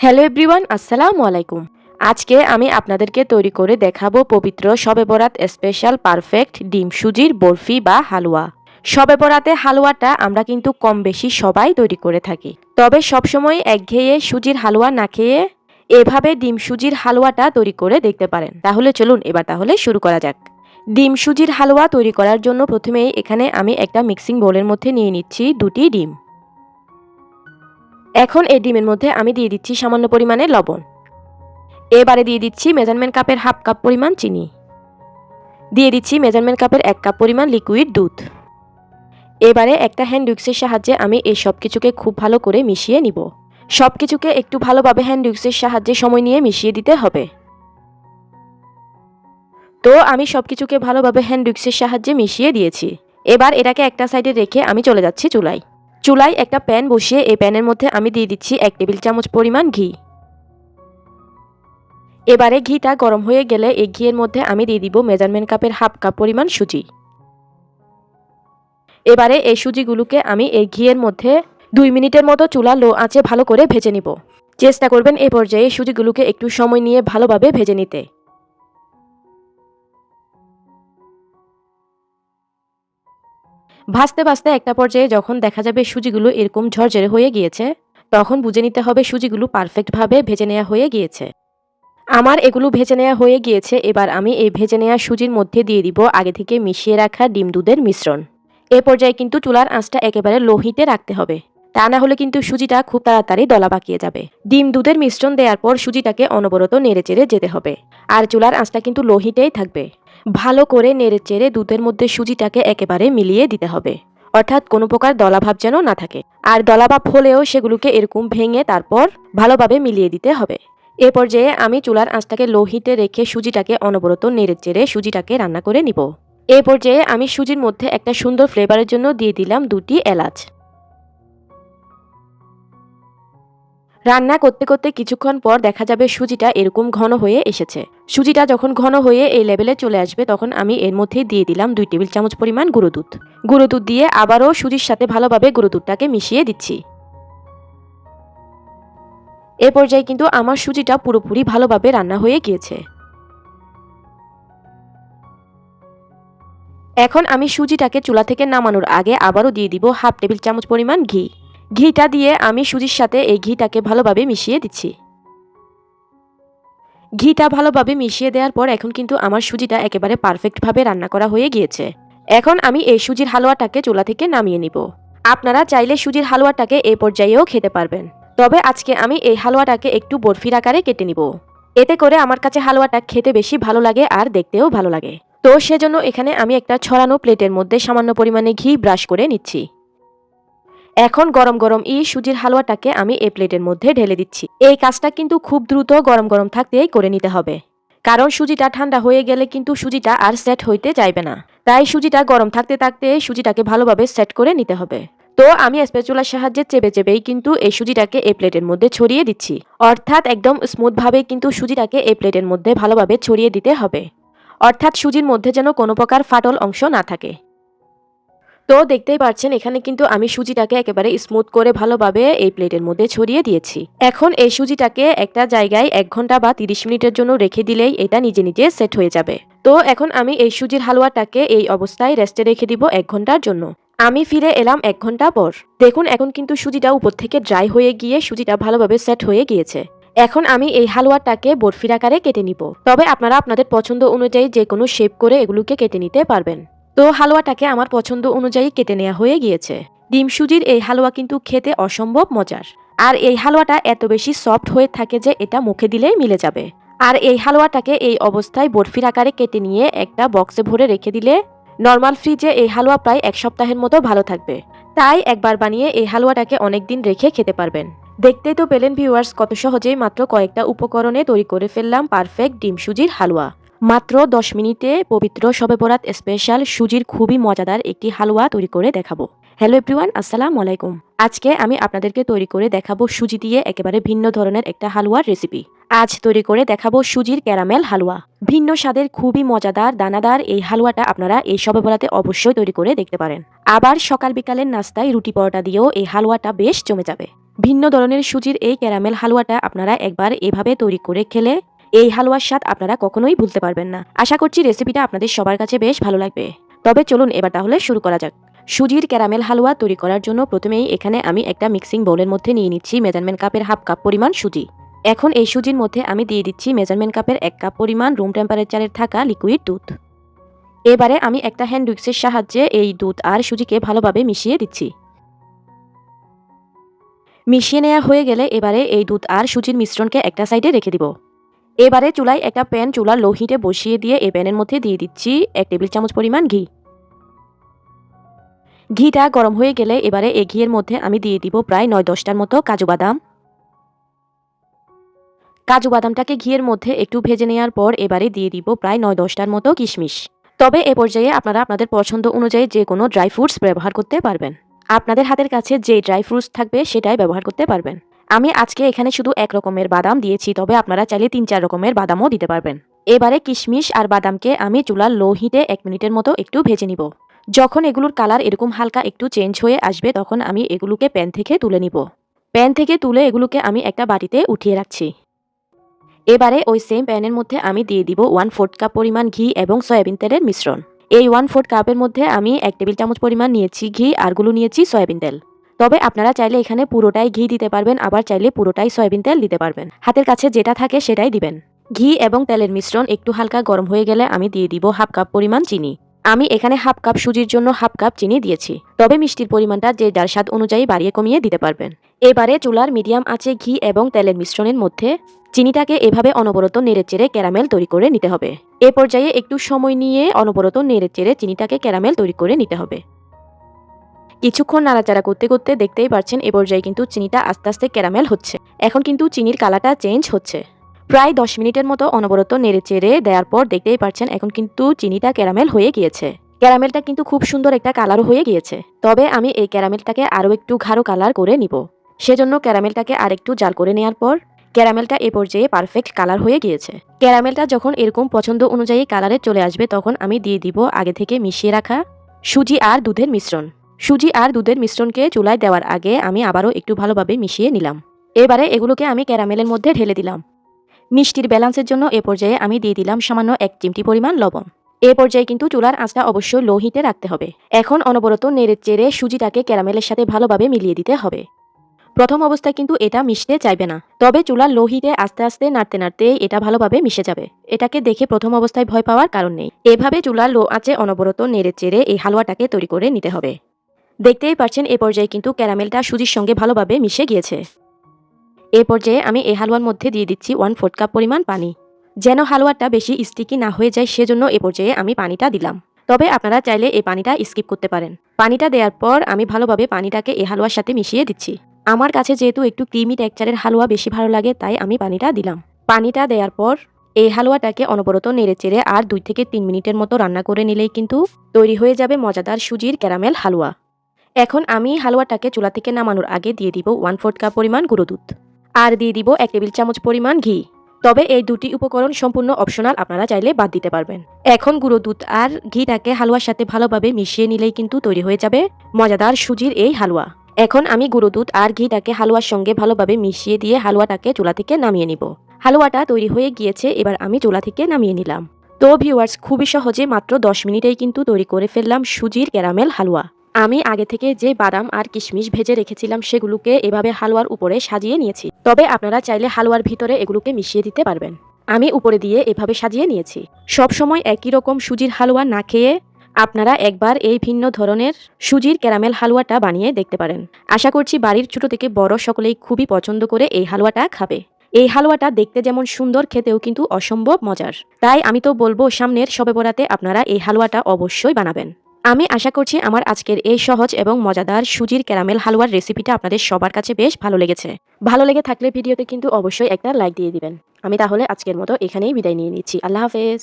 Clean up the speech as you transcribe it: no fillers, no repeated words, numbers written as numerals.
Hello everyone, আসসালামু আলাইকুম। আজকে আমি আপনাদেরকে তৈরি করে দেখাবো পবিত্র শবে বরাত স্পেশাল পারফেক্ট ডিম সুজির বরফি বা হালুয়া। শবে বরাতে হালুয়াটা আমরা কিন্তু কম বেশি সবাই তৈরি করে থাকি, তবে সবসময় একঘেয়ে সুজির হালুয়া না খেয়ে এভাবে ডিম সুজির হালুয়াটা তৈরি করে দেখতে পারেন। তাহলে চলুন এবার শুরু করা যাক। ডিম সুজির হালুয়া তৈরি করার জন্য প্রথমেই এখানে আমি একটা মিক্সিং বোলের মধ্যে নিয়ে নিচ্ছি দুটি ডিম। এখন এই ডিমের মধ্যে আমি দিয়ে দিচ্ছি সামান্য পরিমাণে লবণ। এবারে দিয়ে দিচ্ছি মেজারমেন্ট কাপের হাফ কাপ পরিমাণ চিনি। দিয়ে দিচ্ছি মেজারমেন্ট কাপের 1 কাপ পরিমাণ লিকুইড দুধ। এবারে একটা হ্যান্ড উইক্সের সাহায্যে আমি এই সব কিছুকে খুব ভালো করে মিশিয়ে নিব। সব কিছুকে একটু ভালোভাবে হ্যান্ড উইক্সের সাহায্যে সময় নিয়ে মিশিয়ে দিতে হবে। তো আমি সব কিছুকে ভালোভাবে হ্যান্ড উইক্সের সাহায্যে মিশিয়ে দিয়েছি। এবার এটাকে একটা সাইডে রেখে আমি চলে যাচ্ছি চুলায়। চুলায় একটা প্যান বসিয়ে এই প্যানের মধ্যে আমি দিয়ে দিচ্ছি 1 টেবিল চামচ পরিমাণ ঘি। এবারে ঘিটা গরম হয়ে গেলে এই ঘিয়ের মধ্যে আমি দিয়ে দিব মেজারমেন্ট কাপের হাফ কাপ পরিমাণ সুজি। এবারে এই সুজিগুলোকে আমি এই ঘিয়ের মধ্যে 2 মিনিটের মতো চুলা লো আঁচে ভালো করে ভেজে নিব। চেষ্টা করবেন এই পর্যায়ে সুজিগুলোকে একটু সময় নিয়ে ভালোভাবে ভেজে নিতে। ভাজতে ভাজতে একটা পর্যায়ে যখন দেখা যাবে সুজিগুলো এরকম ঝরঝরে হয়ে গিয়েছে, তখন বুঝে নিতে হবে সুজিগুলো পারফেক্টভাবে ভেজে নেওয়া হয়ে গিয়েছে। আমার এগুলো ভেজে নেওয়া হয়ে গিয়েছে। এবার আমি এই ভেজে নেওয়া সুজির মধ্যে দিয়ে দিব আগে থেকে মিশিয়ে রাখা ডিম দুধের মিশ্রণ। এ পর্যায়ে কিন্তু চুলার আঁচটা একেবারে লো হিটে রাখতে হবে, তা না হলে কিন্তু সুজিটা খুব তাড়াতাড়ি দলা পাকিয়ে যাবে। ডিম দুধের মিশ্রণ দেওয়ার পর সুজিটাকে অনবরত নেড়েচেড়ে যেতে হবে, আর চুলার আঁচটা কিন্তু লো হিটেই থাকবে। ভালো করে নেড়েচেড়ে দুধের মধ্যে সুজিটাকে একেবারে মিলিয়ে দিতে হবে, অর্থাৎ কোনো প্রকার দলাভাব যেন না থাকে। আর দলাভাব হলেও সেগুলোকে এরকম ভেঙে তারপর ভালোভাবে মিলিয়ে দিতে হবে। এ পর্যায়ে আমি চুলার আঁচটাকে লো হিটে রেখে সুজিটাকে অনবরত নেড়েচেড়ে সুজিটাকে রান্না করে নিব। এ পর্যায়ে আমি সুজির মধ্যে একটা সুন্দর ফ্লেভারের জন্য দিয়ে দিলাম 2টি এলাচ। রান্না করতে করতে কিছুক্ষণ পর দেখা যাবে সুজিটা এরকম ঘন হয়ে এসেছে। সুজিটা যখন ঘন হয়ে এই লেভেলে চলে আসবে তখন আমি এর মধ্যে দিয়ে দিলাম 2 টেবিল চামচ পরিমাণ গুঁড়ো দুধ। গুঁড়ো দুধ দিয়ে আবারও সুজির সাথে ভালোভাবে গুঁড়ো দুধটাকে মিশিয়ে দিচ্ছি। এ পর্যায়ে কিন্তু আমার সুজিটা পুরোপুরি ভালোভাবে রান্না হয়ে গিয়েছে। এখন আমি সুজিটাকে চুলা থেকে নামানোর আগে আবারও দিয়ে দিব হাফ টেবিল চামচ পরিমাণ ঘি। ঘিটা দিয়ে আমি সুজির সাথে এই ঘিটাকে ভালোভাবে মিশিয়ে দিচ্ছি। ঘিটা ভালোভাবে মিশিয়ে দেওয়ার পর এখন কিন্তু আমার সুজিটা একেবারে পারফেক্টভাবে রান্না করা হয়ে গিয়েছে। এখন আমি এই সুজির হালুয়াটাকে চুলা থেকে নামিয়ে নিব। আপনারা চাইলে সুজির হালুয়াটাকে এই পর্যায়েও খেতে পারবেন, তবে আজকে আমি এই হালুয়াটাকে একটু বরফির আকারে কেটে নিব। এতে করে আমার কাছে হালুয়াটা খেতে বেশি ভালো লাগে আর দেখতেও ভালো লাগে। তো সেজন্য এখানে আমি একটা ছড়ানো প্লেটের মধ্যে সামান্য পরিমাণে ঘি ব্রাশ করে নিচ্ছি। এখন গরম গরম সুজির হালুয়াটাকে আমি এই প্লেটের মধ্যে ঢেলে দিচ্ছি। এই কাজটা কিন্তু খুব দ্রুত গরম গরম থাকতেই করে নিতে হবে, কারণ সুজিটা ঠান্ডা হয়ে গেলে কিন্তু সুজিটা আর সেট হইতে চাইবে না। তাই সুজিটা গরম থাকতে থাকতে সুজিটাকে ভালোভাবে সেট করে নিতে হবে। তো আমি স্প্যাচুলার সাহায্যে চেপে চেপেই কিন্তু এই সুজিটাকে এই প্লেটের মধ্যে ছড়িয়ে দিচ্ছি, অর্থাৎ একদম স্মুথভাবে কিন্তু সুজিটাকে এই প্লেটের মধ্যে ভালোভাবে ছড়িয়ে দিতে হবে, অর্থাৎ সুজির মধ্যে যেন কোনো প্রকার ফাটল অংশ না থাকে। তো দেখতেই পাচ্ছেন এখানে কিন্তু আমি সুজিটাকে একেবারে স্মুথ করে ভালোভাবে এই প্লেটের মধ্যে ছড়িয়ে দিয়েছি। এখন এই সুজিটাকে একটা জায়গায় 1 ঘন্টা বা 30 মিনিটের জন্য রেখে দিলেই এটা নিজে নিজে সেট হয়ে যাবে। তো এখন আমি এই সুজির হালুয়াটাকে এই অবস্থায় রেস্টে রেখে দিব 1 ঘন্টার জন্য। আমি ফিরে এলাম 1 ঘন্টা পর। দেখুন এখন কিন্তু সুজিটা উপর থেকে ড্রাই হয়ে গিয়ে সুজিটা ভালোভাবে সেট হয়ে গিয়েছে। এখন আমি এই হালুয়াটাকে বরফির আকারে কেটে নিব, তবে আপনারা আপনাদের পছন্দ অনুযায়ী যে কোনো শেপ করে এগুলোকে কেটে নিতে পারবেন। তো হালুয়াটাকে আমার পছন্দ অনুযায়ী কেটে নেওয়া হয়ে গিয়েছে। ডিম সুজির এই হালুয়া কিন্তু খেতে অসম্ভব মজার, আর এই হালুয়াটা এত বেশি সফট হয়ে থাকে যে এটা মুখে দিলেই মিলে যাবে। আর এই হালুয়াটাকে এই অবস্থায় বরফির আকারে কেটে নিয়ে একটা বক্সে ভরে রেখে দিলে নর্মাল ফ্রিজে এই হালুয়া প্রায় 1 সপ্তাহের মতো ভালো থাকবে। তাই একবার বানিয়ে এই হালুয়াটাকে অনেকদিন রেখে খেতে পারবেন। দেখতেই তো পেলেন ভিউয়ার্স, কত সহজেই মাত্র কয়েকটা উপকরণে তৈরি করে ফেললাম পারফেক্ট ডিম সুজির হালুয়া। মাত্র 10 মিনিটে পবিত্র শবে বরাত স্পেশাল সুজির খুবই মজাদার একটি হালুয়া তৈরি করে দেখাবো। হ্যালো এভরিওয়ান, আসসালামু আলাইকুম। আজকে আমি আপনাদেরকে তৈরি করে দেখাবো সুজি দিয়ে একেবারে ভিন্ন ধরনের একটা হালুয়ার রেসিপি। আজ তৈরি করে দেখাবো সুজির ক্যারামেল হালুয়া। ভিন্ন স্বাদের খুবই মজাদার দানাদার এই হালুয়াটা আপনারা এই শবে বরাতে অবশ্যই তৈরি করে দেখতে পারেন। আবার সকাল বিকালের নাস্তায় রুটি পরোটা দিয়েও এই হালুয়াটা বেশ জমে যাবে। ভিন্ন ধরনের সুজির এই ক্যারামেল হালুয়াটা আপনারা একবার এভাবে তৈরি করে খেলে এই হালুয়ার স্বাদ আপনারা কখনোই ভুলতে পারবেন না। আশা করছি রেসিপিটা আপনাদের সবার কাছে বেশ ভালো লাগবে। তবে চলুন এবার তাহলে শুরু করা যাক। সুজির ক্যারামেল হালুয়া তৈরি করার জন্য প্রথমেই এখানে আমি একটা মিক্সিং বোলের মধ্যে নিয়ে নিচ্ছি মেজারমেন্ট কাপের হাফ কাপ পরিমাণ সুজি। এখন এই সুজির মধ্যে আমি দিয়ে দিচ্ছি মেজারমেন্ট কাপের 1 কাপ পরিমাণ রুম টেম্পারেচারে থাকা লিকুইড দুধ। এবারে আমি একটা হ্যান্ড উইক্সের সাহায্যে এই দুধ আর সুজিকে ভালোভাবে মিশিয়ে দিচ্ছি। মিশিয়ে নেওয়া হয়ে গেলে এবারে এই দুধ আর সুজির মিশ্রণকে একটা সাইডে রেখে দিব। এবারে চুলায় একটা প্যান চুলার লো হিটে বসিয়ে দিয়ে এই প্যানের মধ্যে দিয়ে দিচ্ছি 1 টেবিল চামচ পরিমাণ ঘি। ঘিটা গরম হয়ে গেলে এবারে এই ঘিয়ের মধ্যে আমি দিয়ে দিব প্রায় 9-10টার মতো কাজু বাদাম। কাজু বাদামটাকে ঘিয়ের মধ্যে একটু ভেজে নেওয়ার পর এবারে দিয়ে দিব প্রায় 9-10টার মতো কিশমিশ। তবে এ পর্যায়ে আপনারা আপনাদের পছন্দ অনুযায়ী যে কোনো ড্রাই ফ্রুটস ব্যবহার করতে পারবেন। আপনাদের হাতের কাছে যে ড্রাই ফ্রুটস থাকবে সেটাই ব্যবহার করতে পারবেন। আমি আজকে এখানে শুধু 1 রকমের বাদাম দিয়েছি, তবে আপনারা চাইলে 3-4 রকমের বাদামও দিতে পারবেন। এবারে কিশমিশ আর বাদামকে আমি চুলার লো হিটে 1 মিনিটের মতো একটু ভেজে নিব। যখন এগুলোর কালার এরকম হালকা একটু চেঞ্জ হয়ে আসবে তখন আমি এগুলোকে প্যান থেকে তুলে নিব। প্যান থেকে তুলে এগুলোকে আমি একটা বাটিতে উঠিয়ে রাখছি। এবারে ওই সেম প্যানের মধ্যে আমি দিয়ে দিব 1/4 কাপ পরিমাণ ঘি এবং সয়াবিন তেলের মিশ্রণ। এই 1/4 কাপের মধ্যে আমি 1 টেবিল চামচ পরিমাণ নিয়েছি ঘি আরগুলো নিয়েছি সয়াবিন তেল। তবে আপনারা চাইলে এখানে পুরোটাই ঘি দিতে পারবেন, আবার চাইলে পুরোটাই সয়াবিন তেল দিতে পারবেন। হাতের কাছে যেটা থাকে সেটাই দিবেন। ঘি এবং তেলের মিশ্রণ একটু হালকা গরম হয়ে গেলে আমি দিয়ে দিব হাফ কাপ পরিমাণ চিনি। আমি এখানে হাফ কাপ সুজির জন্য হাফ কাপ চিনি দিয়েছি, তবে মিষ্টির পরিমাণটা যে যার স্বাদ অনুযায়ী বাড়িয়ে কমিয়ে দিতে পারবেন। এবারে চুলার মিডিয়াম আঁচে ঘি এবং তেলের মিশ্রণের মধ্যে চিনিটাকে এভাবে অনবরত নেড়েচেড়ে ক্যারামেল তৈরি করে নিতে হবে। এ পর্যায়ে একটু সময় নিয়ে অনবরত নেড়েচেড়ে চিনিটাকে ক্যারামেল তৈরি করে নিতে হবে। কিছুক্ষণ নাড়াচাড়া করতে করতে দেখতেই পারছেন এ পর্যায়ে কিন্তু চিনিটা আস্তে আস্তে ক্যারামেল হচ্ছে। এখন কিন্তু চিনির কালারটা চেঞ্জ হচ্ছে। প্রায় 10 মিনিটের মতো অনবরত নেড়েচেড়ে দেওয়ার পর দেখতেই পারছেন এখন কিন্তু চিনিটা ক্যারামেল হয়ে গিয়েছে। ক্যারামেলটা কিন্তু খুব সুন্দর একটা কালারও হয়ে গিয়েছে। তবে আমি এই ক্যারামেলটাকে আরও একটু গাঢ় কালার করে নিব। সেজন্য ক্যারামেলটাকে আরেকটু জাল করে নেওয়ার পর ক্যারামেলটা এ পর্যায়ে পারফেক্ট কালার হয়ে গিয়েছে। ক্যারামেলটা যখন এরকম পছন্দ অনুযায়ী কালারে চলে আসবে তখন আমি দিয়ে দিব আগে থেকে মিশিয়ে রাখা সুজি আর দুধের মিশ্রণ। সুজি আর দুধের মিশ্রণকে চুলায় দেওয়ার আগে আমি আবারও একটু ভালোভাবে মিশিয়ে নিলাম। এবারে এগুলোকে আমি ক্যারামেলের মধ্যে ঢেলে দিলাম। মিষ্টির ব্যালেন্সের জন্য এ পর্যায়ে আমি দিয়ে দিলাম সামান্য 1 চিমটি পরিমাণ লবণ। এ পর্যায়ে কিন্তু চুলার আঁচটা অবশ্যই লো হিটে রাখতে হবে। এখন অনবরত নেড়েচেড়ে সুজিটাকে ক্যারামেলের সাথে ভালোভাবে মিলিয়ে দিতে হবে। প্রথম অবস্থায় কিন্তু এটা মিশতে চাইবে না, তবে চুলার লো হিটে আস্তে আস্তে নাড়তে নাড়তে এটা ভালোভাবে মিশে যাবে। এটাকে দেখে প্রথম অবস্থায় ভয় পাওয়ার কারণ নেই। এভাবে চুলার লো আঁচে অনবরত নেড়েচেড়ে এই হালুয়াটাকে তৈরি করে নিতে হবে। দেখতেই পাচ্ছেন এ পর্যায়ে কিন্তু ক্যারামেলটা সুজির সঙ্গে ভালোভাবে মিশে গিয়েছে। এ পর্যায়ে আমি এই হালুয়ার মধ্যে দিয়ে দিচ্ছি 1/4 কাপ পরিমাণ পানি। যেন হালুয়াটা বেশি স্টিকি না হয়ে যায় সেজন্য এ পর্যায়ে আমি পানিটা দিলাম। তবে আপনারা চাইলে এই পানিটা স্কিপ করতে পারেন। পানিটা দেওয়ার পর আমি ভালোভাবে পানিটাকে এই হালুয়ার সাথে মিশিয়ে দিচ্ছি। আমার কাছে যেহেতু একটু ক্রিমি টেক্সচারের হালুয়া বেশি ভালো লাগে তাই আমি পানিটা দিলাম। পানিটা দেওয়ার পর এই হালুয়াটাকে অনবরত নেড়েচেড়ে আর 2 থেকে 3 মিনিটের মতো রান্না করে নিলেই কিন্তু তৈরি হয়ে যাবে মজাদার সুজির ক্যারামেল হালুয়া। এখন আমি হালুয়াটাকে চুলা থেকে নামানোর আগে দিয়ে দিব 1/4 কাপ পরিমাণ গুঁড়ো দুধ আর দিয়ে দিব 1 টেবিল চামচ পরিমাণ ঘি। তবে এই দুটি উপকরণ সম্পূর্ণ অপশনাল, আপনারা চাইলে বাদ দিতে পারবেন। এখন গুঁড়ো দুধ আর ঘিটাকে হালুয়ার সাথে ভালোভাবে মিশিয়ে নিলেই কিন্তু তৈরি হয়ে যাবে মজাদার সুজির এই হালুয়া। এখন আমি গুঁড়ো দুধ আর ঘিটাকে হালুয়ার সঙ্গে ভালোভাবে মিশিয়ে দিয়ে হালুয়াটাকে চুলা থেকে নামিয়ে নিব। হালুয়াটা তৈরি হয়ে গিয়েছে, এবার আমি চুলা থেকে নামিয়ে নিলাম। তো ভিউয়ার্স, খুবই সহজে মাত্র 10 মিনিটেই কিন্তু তৈরি করে ফেললাম সুজির ক্যারামেল হালুয়া। আমি আগে থেকে যে বাদাম আর কিশমিশ ভেজে রেখেছিলাম সেগুলোকে এভাবে হালুয়ার উপরে সাজিয়ে নিয়েছি। তবে আপনারা চাইলে হালুয়ার ভিতরে এগুলোকে মিশিয়ে দিতে পারবেন। আমি উপরে দিয়ে এভাবে সাজিয়ে নিয়েছি। সব সময় একই রকম সুজির হালুয়া না খেয়ে আপনারা একবার এই ভিন্ন ধরনের সুজির ক্যারামেল হালুয়াটা বানিয়ে দেখতে পারেন। আশা করছি বাড়ির ছোট থেকে বড় সকলেই খুবই পছন্দ করে এই হালুয়াটা খাবে। এই হালুয়াটা দেখতে যেমন সুন্দর, খেতেও কিন্তু অসম্ভব মজার। তাই আমি তো বলবো সামনের শবে বরাতে আপনারা এই হালুয়াটা অবশ্যই বানাবেন। আমি আশা করছি আমার আজকের এই সহজ এবং মজাদার সুজির ক্যারামেল হালুয়ার রেসিপিটা আপনাদের সবার কাছে বেশ ভালো লেগেছে। ভালো লেগে থাকলে ভিডিওতে কিন্তু অবশ্যই একটা লাইক দিয়ে দিবেন। আমি তাহলে আজকের মতো এখানেই বিদায় নিয়ে নিচ্ছি। আল্লাহ হাফেজ।